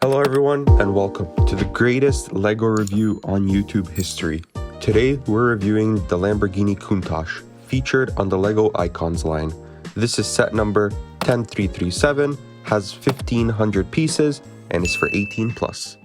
Hello everyone and welcome to the greatest LEGO review on YouTube history. Today we're reviewing the Lamborghini Countach featured on the LEGO Icons line. This is set number 10337, has 1500 pieces and is for 18 plus.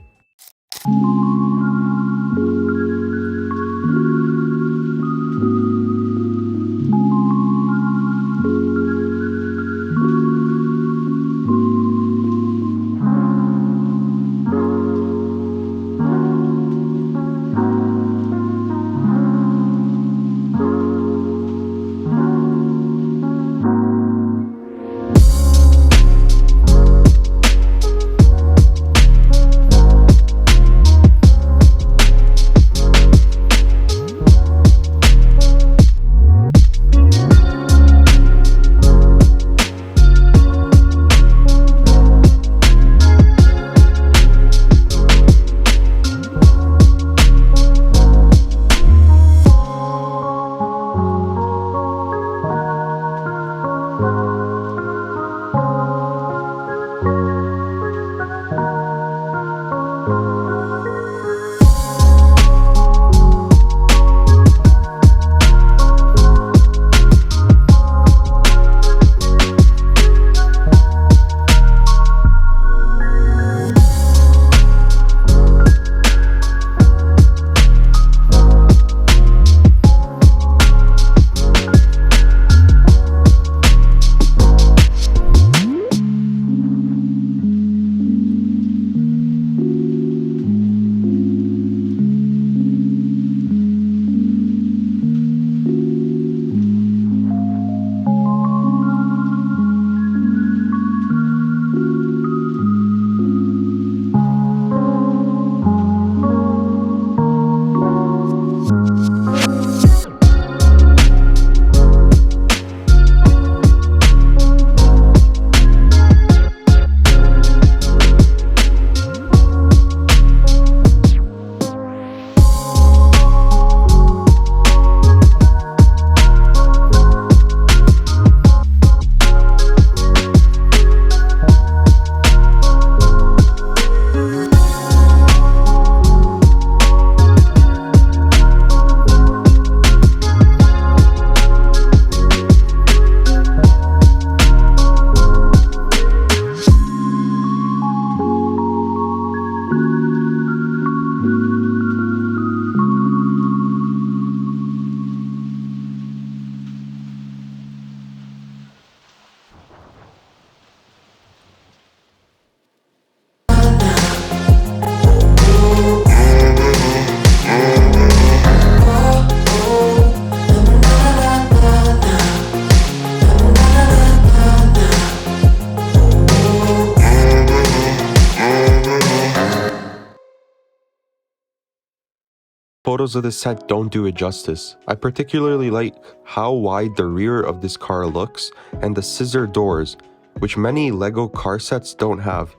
Photos of this set don't do it justice. I particularly like how wide the rear of this car looks and the scissor doors, which many LEGO car sets don't have.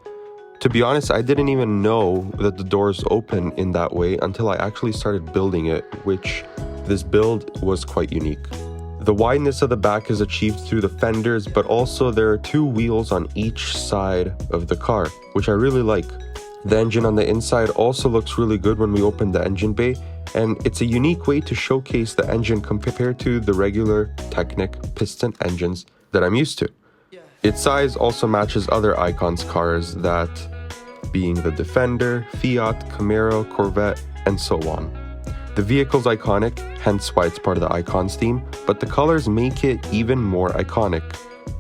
To be honest, I didn't even know that the doors open in that way until I actually started building it, which this build was quite unique. The wideness of the back is achieved through the fenders, but also there are two wheels on each side of the car, which I really like. The engine on the inside also looks really good when we open the engine bay, and it's a unique way to showcase the engine compared to the regular Technic piston engines that I'm used to. Its size also matches other Icons cars, that being the Defender, Fiat, Camaro, Corvette, and so on. The vehicle's iconic, hence why it's part of the Icons theme, but the colors make it even more iconic.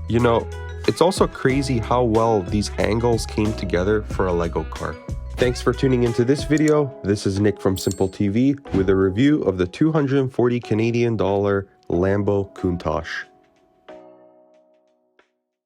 You know, it's also crazy how well these angles came together for a LEGO car. Thanks for tuning into this video. This is Nick from Simple TV with a review of the $240 Canadian Lambo Countach.